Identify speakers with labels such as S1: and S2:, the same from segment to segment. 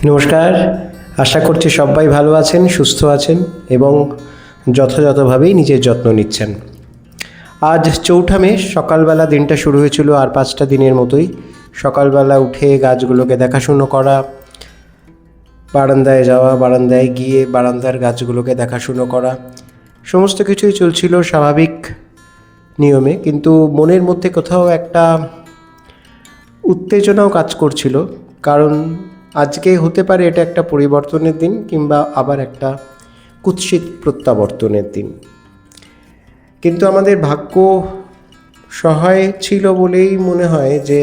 S1: নমস্কার। আশা করছি সবাই ভালো আছেন, সুস্থ আছেন এবং যথাযথভাবেই নিজের যত্ন নিচ্ছেন। আজ 4 মে সকালবেলা দিনটা শুরু হয়েছিল আর 5টা দিনের মতোই। সকালবেলা উঠে গাছগুলোকে দেখাশুনো করা, বারান্দায় যাওয়া, বারান্দায় গিয়ে বারান্দার গাছগুলোকে দেখাশুনো করা, সমস্ত কিছুই চলছিল স্বাভাবিক নিয়মে। কিন্তু মনের মধ্যে কোথাও একটা উত্তেজনাও কাজ করছিল, কারণ আজকে হতে পারে এটা একটা পরিবর্তনের দিন কিংবা আবার একটা কুৎসিত প্রত্যাবর্তনের দিন। কিন্তু আমাদের ভাগ্য সহায় ছিল বলেই মনে হয় যে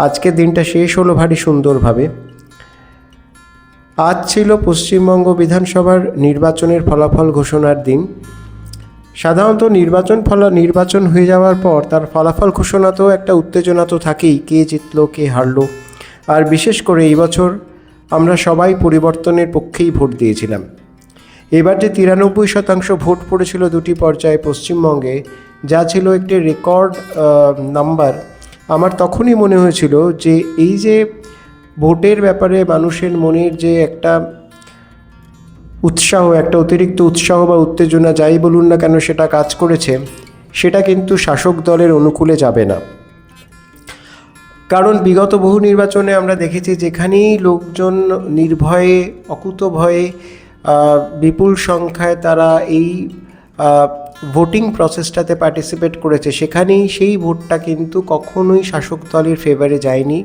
S1: আজকের দিনটা শেষ হলো ভারী সুন্দরভাবে। আজ ছিল পশ্চিমবঙ্গ বিধানসভার নির্বাচনের ফলাফল ঘোষণার দিন। সাধারণত নির্বাচন হয়ে যাওয়ার পর তার ফলাফল ঘোষণাতেও একটা উত্তেজনা তো থাকেই, কে জিতলো কে হারলো। আর বিশেষ করে এই বছর আমরা সবাই পরিবর্তনের পক্ষেই ভোট দিয়েছিলাম। এবার যে 93% ভোট পড়েছিল দুটি পর্যায়ে পশ্চিমবঙ্গে, যা ছিল একটি রেকর্ড নাম্বার। আমার তখনই মনে হয়েছিল যে এই যে ভোটের ব্যাপারে মানুষের মনের যে একটা উৎসাহ, একটা অতিরিক্ত উৎসাহ বা উত্তেজনা যাই বলুন না কেন, সেটা কাজ করেছে, সেটা কিন্তু শাসক দলের অনুকূলে যাবে না। কারণ বিগত বহু নির্বাচনে আমরা দেখেছি যেখানেই লোকজন নির্ভয়ে অকুতভয়ে বিপুল সংখ্যায় তারা এই ভোটিং প্রসেসটাতে পার্টিসিপেট করেছে, সেখানেই সেই ভোটটা কিন্তু কখনোই শাসক দলের ফেভারে যায়নি,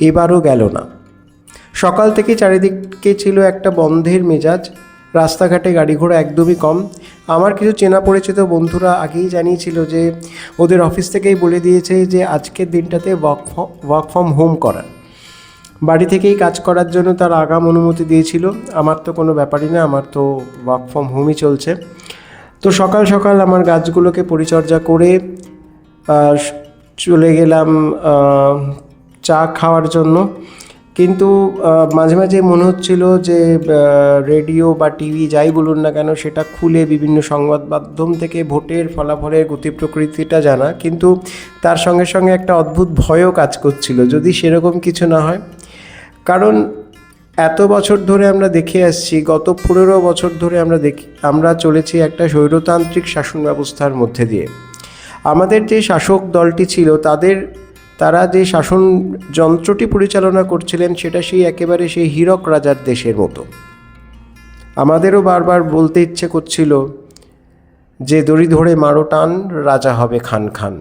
S1: এবারও গেল না। সকাল থেকে চারিদিকে ছিল একটা বন্ধের মেজাজ, রাস্তাঘাটে গাড়ি ঘোড়া একদমই কম। আমার কিছু চেনা পরিচিত বন্ধুরা আগেই জানিয়েছিল যে ওদের অফিস থেকেই বলে দিয়েছে যে আজকের দিনটাতে ওয়ার্ক ফ্রম হোম করার, বাড়ি থেকেই কাজ করার জন্য তার আগাম অনুমতি দিয়েছিল। আমার তো কোনো ব্যাপারই না, আমার তো ওয়ার্ক ফ্রম হোমই চলছে। তো সকাল সকাল আমার গাছগুলোকে পরিচর্যা করে চলে গেলাম চা খাওয়ার জন্য। কিন্তু মাঝে মাঝে মনে হচ্ছিল যে রেডিও বা টিভি যাই বলুন না কেন, সেটা খুলে বিভিন্ন সংবাদ মাধ্যম থেকে ভোটের ফলাফলের গতি প্রকৃতিটা জানা, কিন্তু তার সঙ্গে সঙ্গে একটা অদ্ভুত ভয়ও কাজ করছিল যদি সেরকম কিছু না হয়। কারণ এত বছর ধরে আমরা দেখে আসছি, গত 15 বছর ধরে আমরা চলেছি একটা স্বৈরতান্ত্রিক শাসন ব্যবস্থার মধ্যে দিয়ে। আমাদের যে শাসক দলটি ছিল তারা যে শাসন যন্ত্রটি পরিচালনা করছিলেন সেটা একেবারে সেই হীরক রাজার দেশের মতো। আমাদেরও বারবার বলতে ইচ্ছে করছিল যে দড়ি ধরে মারো টান, রাজা হবে খান খান।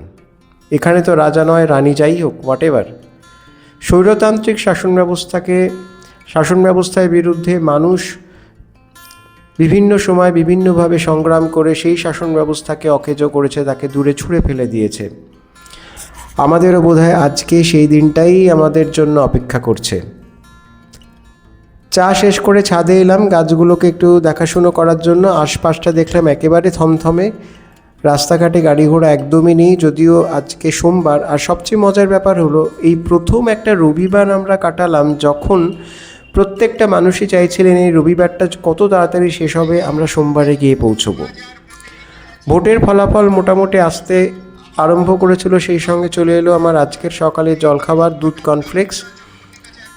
S1: এখানে তো রাজা নয়, রানী যাই হোক, হোয়াট এভার। স্বৈরতান্ত্রিক শাসন ব্যবস্থার বিরুদ্ধে মানুষ বিভিন্ন সময় বিভিন্নভাবে সংগ্রাম করে সেই শাসন ব্যবস্থাকে অকেজো করেছে, তাকে দূরে ছুঁড়ে ফেলে দিয়েছে। আমাদেরও বোধহয় আজকে সেই দিনটাই আমাদের জন্য অপেক্ষা করছে। চা শেষ করে ছাদে এলাম গাছগুলোকে একটু দেখাশুনো করার জন্য। আশপাশটা দেখলাম একেবারে থমথমে, রাস্তাঘাটে গাড়ি ঘোড়া একদমই নেই, যদিও আজকে সোমবার। আর সবচেয়ে মজার ব্যাপার হলো এই প্রথম একটা রবিবার আমরা কাটালাম যখন প্রত্যেকটা মানুষই চাইছিলেন এই রবিবারটা কত তাড়াতাড়ি শেষ হবে, আমরা সোমবারে গিয়ে পৌঁছবো। ভোটের ফলাফল মোটামুটি আসতে আরম্ভ করেছিল, সেই সঙ্গে চলে এলো আমার আজকের সকালের জলখাবার, দুধ কর্নফ্লেক্স।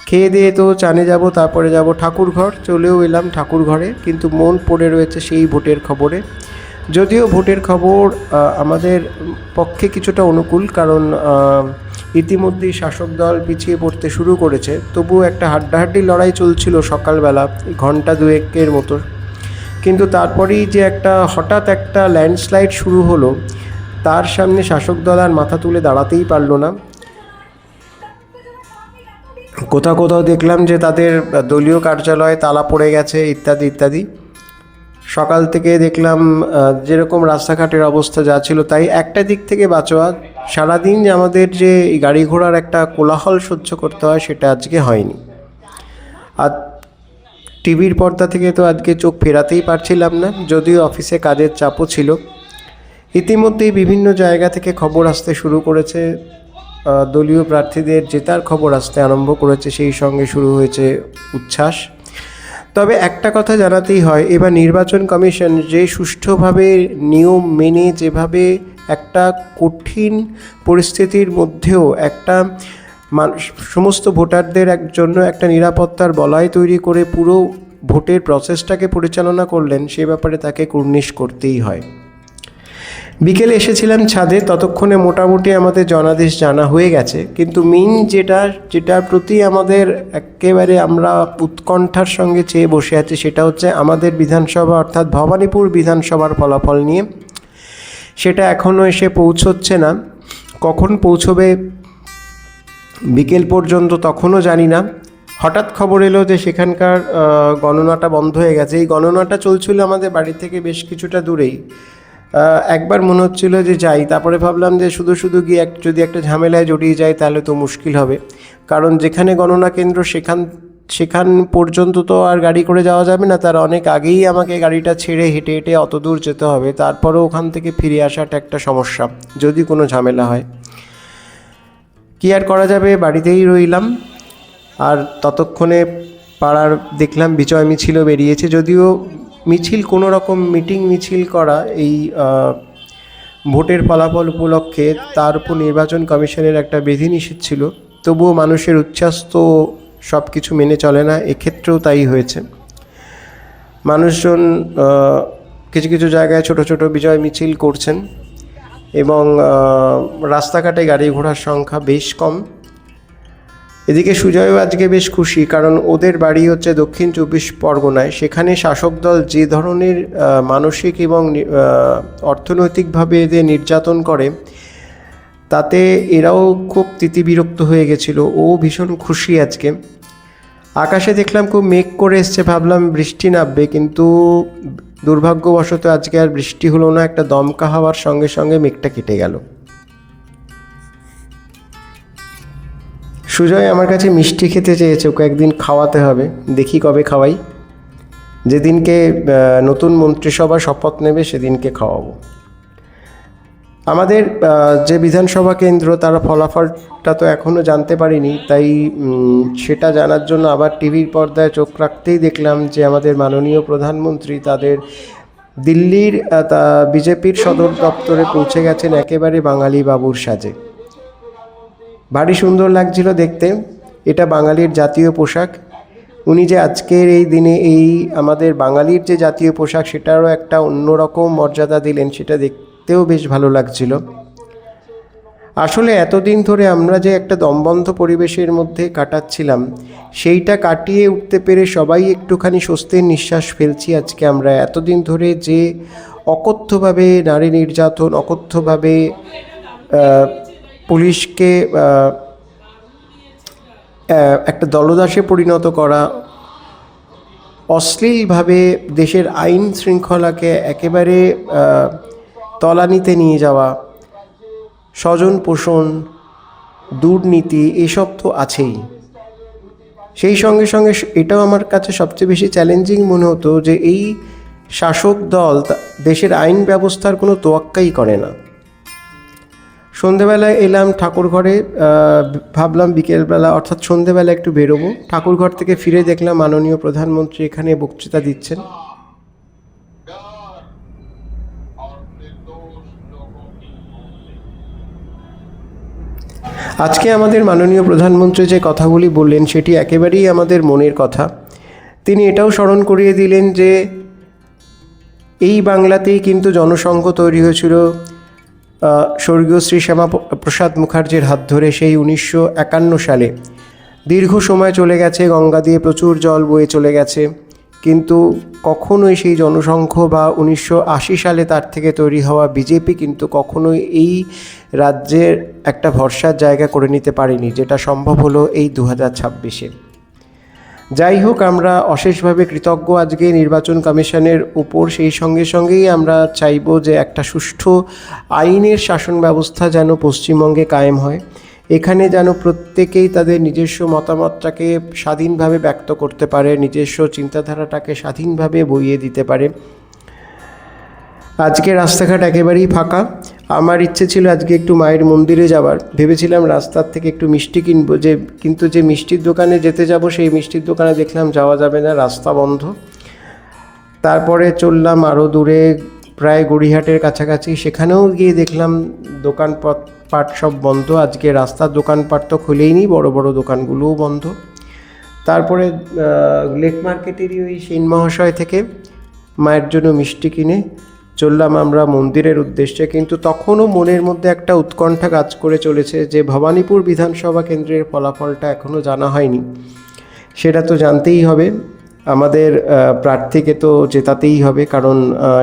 S1: খেয়ে দিয়ে তো চানে যাব, তারপরে যাব ঠাকুরঘর। চলেও এলাম ঠাকুরঘরে, কিন্তু মন পড়ে রয়েছে সেই ভোটের খবরে। যদিও ভোটের খবর আমাদের পক্ষে কিছুটা অনুকূল, কারণ ইতিমধ্যেই শাসক দল পিছিয়ে পড়তে শুরু করেছে, তবুও একটা হাড্ডাহাড্ডি লড়াই চলছিল সকালবেলা ঘন্টা দুয়েকের মতো। কিন্তু তারপরেই যে হঠাৎ একটা ল্যান্ডস্লাইড শুরু হলো, তার সামনে শাসক দল আর মাথা তুলে দাঁড়াতেই পারল না। কোথাও কোথাও দেখলাম যে তাদের দলীয় কার্যালয়ে তালা পড়ে গেছে, ইত্যাদি ইত্যাদি। সকাল থেকে দেখলাম যেরকম রাস্তাঘাটের অবস্থা যা ছিল তাই। একটা দিক থেকে বাঁচোয়া, সারাদিন আমাদের যে গাড়ি ঘোড়ার একটা কোলাহল সহ্য করতে হয় সেটা আজকে হয়নি। আর টিভির পর্দা থেকে তো আজকে চোখ ফেরাতেই পারছিলাম না, যদিও অফিসে কাজের চাপও ছিল। ইতিমধ্যেই বিভিন্ন জায়গা থেকে খবর আসতে শুরু করেছে, দলীয় প্রার্থীদের জেতার খবর আসতে আরম্ভ করেছে, সেই সঙ্গে শুরু হয়েছে উচ্ছ্বাস। তবে একটা কথা জানাতেই হয়, এবার নির্বাচন কমিশন যে সুষ্ঠুভাবে নিয়ম মেনে যেভাবে একটা কঠিন পরিস্থিতির মধ্যেও একটা সমস্ত ভোটারদের জন্য একটা নিরাপত্তার বলয় তৈরি করে পুরো ভোটের প্রসেসটাকে পরিচালনা করলেন, সে ব্যাপারে তাকে কুর্নিশ করতেই হয়। বিকেলে এসেছিলাম ছাদে, ততক্ষণে মোটামুটি আমাদের জনাদেশ জানা হয়ে গেছে, কিন্তু মেইন যেটার প্রতি আমাদের একেবারে আমরা উৎকণ্ঠার সঙ্গে চেয়ে বসে আছি সেটা হচ্ছে আমাদের বিধানসভা অর্থাৎ ভবানীপুর বিধানসভার ফলাফল নিয়ে। সেটা এখনও এসে পৌঁছচ্ছে না, কখন পৌঁছবে বিকেল পর্যন্ত তখনও জানি না। হঠাৎ খবর এলো যে সেখানকার গণনাটা বন্ধ হয়ে গেছে। এই গণনাটা চলছিল আমাদের বাড়ি থেকে বেশ কিছুটা দূরেই। একবার মনে হচ্ছিল যে যাই, তারপরে ভাবলাম যে শুধু শুধু গিয়ে যদি একটা ঝামেলায় জড়িয়ে যায় তাহলে তো মুশকিল হবে, কারণ যেখানে গণনা কেন্দ্র সেখান পর্যন্ত তো আর গাড়ি করে যাওয়া যাবে না, তার অনেক আগেই আমাকে গাড়িটা ছেড়ে হেঁটে হেঁটে অত দূর যেতে হবে, তারপরেও ওখান থেকে ফিরে আসাটা একটা সমস্যা যদি কোনো ঝামেলা হয়। কী আর করা যাবে, বাড়িতেই রইলাম। আর ততক্ষণে পাড়ার দেখলাম বিজয় মিছিলও বেরিয়েছে, যদিও মিছিল কোনো রকম মিছিল করা এই ভোটের ফলাফল উপলক্ষে তার উপর নির্বাচন কমিশনের একটা বিধিনিষেধ ছিল, তবুও মানুষের উচ্ছ্বাস তো সব কিছু মেনে চলে না, এক্ষেত্রেও তাই হয়েছে। মানুষজন কিছু কিছু জায়গায় ছোট ছোট বিজয় মিছিল করছেন এবং রাস্তাঘাটে গাড়ি ঘোড়ার সংখ্যা বেশ কম। এদিকে সুজয়ও আজকে বেশ খুশি, কারণ ওদের বাড়ি হচ্ছে দক্ষিণ 24 পরগনায়। সেখানে শাসক দল যে ধরনের মানসিক এবং অর্থনৈতিকভাবে এদের নির্যাতন করে তাতে এরাও খুব তিতিবিরক্ত হয়ে গেছিল। ও ভীষণ খুশি আজকে। আকাশে দেখলাম খুব মেঘ করে এসছে, ভাবলাম বৃষ্টি নামবে, কিন্তু দুর্ভাগ্যবশত আজকে আর বৃষ্টি হলো না। একটা দমকা হাওয়ার সঙ্গে সঙ্গে মেঘটা কেটে গেল। সুজয় আমার কাছে মিষ্টি খেতে চেয়েছে, ওকে একদিন খাওয়াতে হবে, দেখি কবে খাওয়াই। যেদিনকে নতুন মন্ত্রিসভা শপথ নেবে সেদিনকে খাওয়াবো। আমাদের যে বিধানসভা কেন্দ্র তার ফলাফলটা তো এখনও জানতে পারিনি, তাই সেটা জানার জন্য আবার টিভির পর্দায় চোখ রাখতেই দেখলাম যে আমাদের মাননীয় প্রধানমন্ত্রী তাদের দিল্লির বিজেপির সদর দপ্তরে পৌঁছে গেছেন একেবারে বাঙালি বাবুর সাজে। ভারী সুন্দর লাগছিল দেখতে। এটা বাঙালির জাতীয় পোশাক। উনি যে আজকের এই দিনে এই আমাদের বাঙালির যে জাতীয় পোশাক সেটারও একটা অন্যরকম মর্যাদা দিলেন, সেটা দেখতেও বেশ ভালো লাগছিল। আসলে এতদিন ধরে আমরা যে একটা দমবন্ধ পরিবেশের মধ্যে কাটাচ্ছিলাম, সেইটা কাটিয়ে উঠতে পেরে সবাই একটুখানি স্বস্তির নিঃশ্বাস ফেলছি আজকে। আমরা এতদিন ধরে যে অকথ্যভাবে নারী নির্যাতন, অকথ্যভাবে পুলিশকে একটা দলদাসে পরিণত করা, অশ্লীলভাবে দেশের আইন শৃঙ্খলাকে একেবারে তলানিতে নিয়ে যাওয়া, স্বজন পোষণ, দুর্নীতি, এসব তো আছেই। সেই সঙ্গে সঙ্গে এটাও আমার কাছে সবচেয়ে বেশি চ্যালেঞ্জিং মনে হতো যে এই শাসক দল দেশের আইন ব্যবস্থার কোনো তোয়াক্কাই করে না। সন্ধেবেলায় এলাম ঠাকুরঘরে, ভাবলাম বিকেলবেলা অর্থাৎ সন্ধেবেলা একটু বেরোবো। ঠাকুরঘর থেকে ফিরে দেখলাম মাননীয় প্রধানমন্ত্রী এখানে বক্তৃতা দিচ্ছেন। আজকে আমাদের মাননীয় প্রধানমন্ত্রী যে কথাগুলি বললেন সেটি একেবারেই আমাদের মনের কথা। তিনি এটাও স্মরণ করিয়ে দিলেন যে এই বাংলাতেই কিন্তু জনসংঘ তৈরি হয়েছিল স্বর্গীয় শ্রী শ্যামাপ্রসাদ মুখার্জির হাত ধরে সেই 1951 সালে। দীর্ঘ সময় চলে গেছে, গঙ্গা দিয়ে প্রচুর জল বয়ে চলে গেছে, কিন্তু কখনোই সেই জনসংঘ বা 1980 সালে তার থেকে তৈরি হওয়া বিজেপি কিন্তু কখনোই এই রাজ্যের একটা ভরসার জায়গা করে নিতে পারেনি, যেটা সম্ভব হলো এই 2026-এ। যাই হোক, আমরা অশেষভাবে কৃতজ্ঞ আজকে নির্বাচন কমিশনের উপর। সেই সঙ্গে সঙ্গেই আমরা চাইব যে একটা সুষ্ঠু আইনের শাসন ব্যবস্থা যেন পশ্চিমবঙ্গে কায়েম হয়। এখানে যেন প্রত্যেকেই তাদের নিজস্ব মতামতটাকে স্বাধীনভাবে ব্যক্ত করতে পারে, নিজস্ব চিন্তাধারাটাকে স্বাধীনভাবে বইয়ে দিতে পারে। আজকে রাস্তাঘাট একেবারেই ফাঁকা। আমার ইচ্ছে ছিল আজকে একটু মায়ের মন্দিরে যাওয়ার, ভেবেছিলাম রাস্তার থেকে একটু মিষ্টি কিনবো, কিন্তু যে মিষ্টির দোকানে যেতে যাব সেই মিষ্টির দোকানে দেখলাম যাওয়া যাবে না, রাস্তা বন্ধ। তারপরে চললাম আরও দূরে, প্রায় গড়িয়াহাটের কাছাকাছি, সেখানেও গিয়ে দেখলাম দোকানপত্র দোকানপাট সব বন্ধ। আজকে রাস্তার দোকানপাট তো খুলেই নি, বড় বড় দোকানগুলোও বন্ধ। তারপরে লেক মার্কেটেরই ওই সেন মহাশয় থেকে মায়ের জন্য মিষ্টি কিনে চললাম আমরা মন্দিরের উদ্দেশ্যে। কিন্তু তখনও মনের মধ্যে একটা উৎকণ্ঠা কাজ করে চলেছে যে ভবানীপুর বিধানসভা কেন্দ্রের ফলাফলটা এখনও জানা হয়নি, সেটা তো জানতেই হবে। আমাদের প্রার্থীকে তো জেতাতেই হবে, কারণ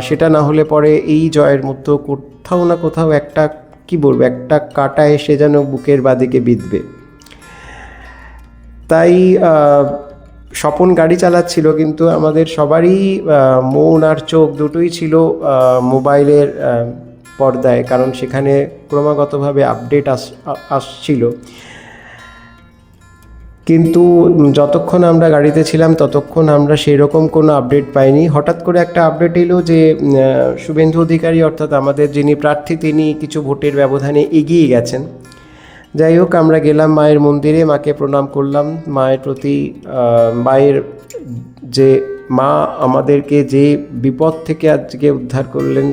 S1: সেটা না হলে পরে এই জয়ের মধ্যে কোথাও না কোথাও একটা কি বলবো, একটা কাঁটা এসে যেন বুকের বাদিকে বিঁধবে। তাই স্বপন গাড়ি চালাচ্ছিল, কিন্তু আমাদের সবারই মন আর চোখ দুটোই ছিল মোবাইলের পর্দায়, কারণ সেখানে ক্রমাগতভাবে আপডেট আসছিল। কিন্তু যতক্ষণ আমরা গাড়িতে ছিলাম ততক্ষণ আমরা সেই রকম কোনো আপডেট পাইনি। হঠাৎ করে একটা আপডেট এলো যে শুভেন্দু অধিকারী অর্থাৎ আমাদের যিনি প্রার্থী তিনি কিছু ভোটের ব্যবধানে এগিয়ে গেছেন। যাই হোক, আমরা গেলাম মায়ের মন্দিরে, মাকে প্রণাম করলাম। মায়ের প্রতি মায়ের যে মা আমাদেরকে যে বিপদ থেকে আজকে উদ্ধার করলেন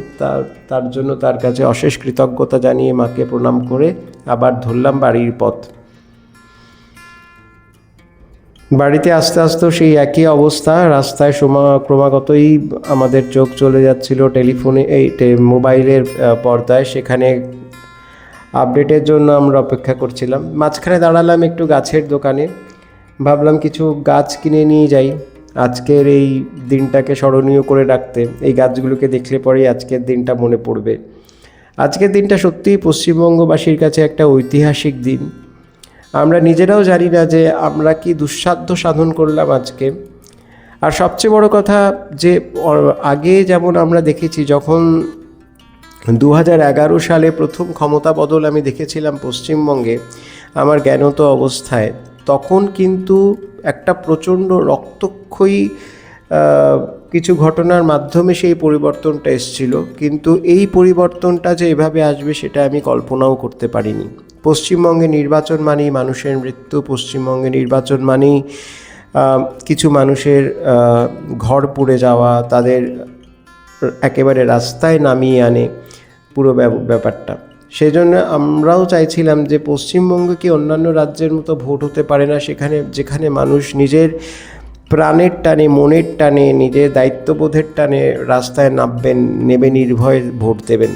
S1: তার জন্য তার কাছে অশেষ কৃতজ্ঞতা জানিয়ে মাকে প্রণাম করে আবার ধরলাম বাড়ির পথ। বাড়িতে আস্তে আস্তে সেই একই অবস্থা, রাস্তায় ক্রমাগতই আমাদের চোখ চলে যাচ্ছিল টেলিফোনে মোবাইলের পর্দায়, সেখানে আপডেটের জন্য আমরা অপেক্ষা করছিলাম। মাঝখানে দাঁড়ালাম একটু গাছের দোকানে, ভাবলাম কিছু গাছ কিনে নিয়ে যাই আজকের এই দিনটাকে স্মরণীয় করে রাখতে। এই গাছগুলোকে দেখলে পরেই আজকের দিনটা মনে পড়বে। আজকের দিনটা সত্যিই পশ্চিমবঙ্গবাসীর কাছে একটা ঐতিহাসিক দিন। আমরা নিজেরাও জানি না যে আমরা কি দুঃসাধ্য সাধন করলাম আজকে। আর সবচেয়ে বড় কথা যে আগে যেমন আমরা দেখেছি, যখন 2011 সালে প্রথম ক্ষমতা বদল আমি দেখেছিলাম পশ্চিমবঙ্গে আমার জ্ঞানত অবস্থায়, তখন কিন্তু একটা প্রচণ্ড রক্তক্ষয়ী কিছু ঘটনার মাধ্যমে সেই পরিবর্তনটা এসেছিল। কিন্তু এই পরিবর্তনটা যে এভাবে আসবে সেটা আমি কল্পনাও করতে পারিনি। পশ্চিমবঙ্গে নির্বাচন মানেই মানুষের মৃত্যু, পশ্চিমবঙ্গে নির্বাচন মানেই কিছু মানুষের ঘর পুড়ে যাওয়া, তাদের একেবারে রাস্তায় নামিয়ে আনে পুরো ব্যাপারটা। সেই জন্য আমরাও চাইছিলাম যে পশ্চিমবঙ্গে কি অন্যান্য রাজ্যের মতো ভোট হতে পারে না, যেখানে মানুষ নিজের প্রাণের টানে, মনের টানে, নিজের দায়িত্ববোধের টানে রাস্তায় নেবে নির্ভয়ে ভোট দেবেন।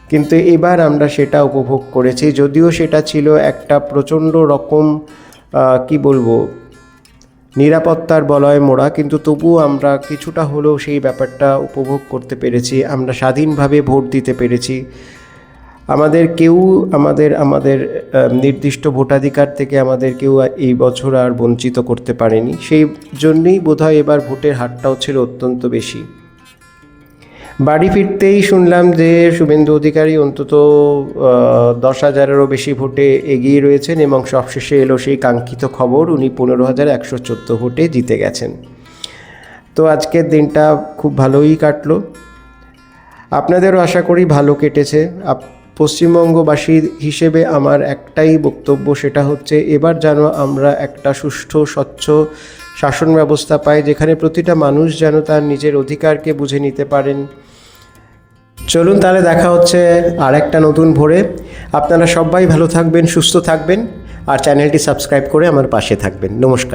S1: কিন্তু এবার আমরা সেটা উপভোগ করেছি, যদিও সেটা ছিল একটা প্রচণ্ড রকম কি বলবো নিরাপত্তার বলয়ে মোড়া, কিন্তু তবুও আমরা কিছুটা হলেও সেই ব্যাপারটা উপভোগ করতে পেরেছি। আমরা স্বাধীনভাবে ভোট দিতে পেরেছি। আমাদের নির্দিষ্ট ভোটাধিকার থেকে আমাদের কেউ এই বছর আর বঞ্চিত করতে পারেনি। সেই জন্যেই বোধহয় এবার ভোটের হারটাও ছিল অত্যন্ত বেশি। বাড়ি ফিরতেই শুনলাম যে শুভেন্দু অধিকারী অন্তত 10,000-এরও বেশি ভোটে এগিয়ে রয়েছেন, এবং সবশেষে এলো সেই কাঙ্ক্ষিত খবর, উনি 15,114 ভোটে জিতে গেছেন। তো আজকের দিনটা খুব ভালোই কাটলো। আপনাদেরও আশা করি ভালো কেটেছে। পশ্চিমবঙ্গবাসী হিসেবে আমার একটাই বক্তব্য, সেটা হচ্ছে এবার যেন আমরা একটা সুষ্ঠু স্বচ্ছ শাসন ব্যবস্থা পাই, যেখানে প্রতিটা মানুষ যেন তার নিজের অধিকারকে বুঝে নিতে পারেন। চলুন তাহলে দেখা হচ্ছে আর একটা নতুন ভোরে। আপনারা সবাই ভালো থাকবেন, সুস্থ থাকবেন, আর চ্যানেলটি সাবস্ক্রাইব করে আমার পাশে থাকবেন। নমস্কার।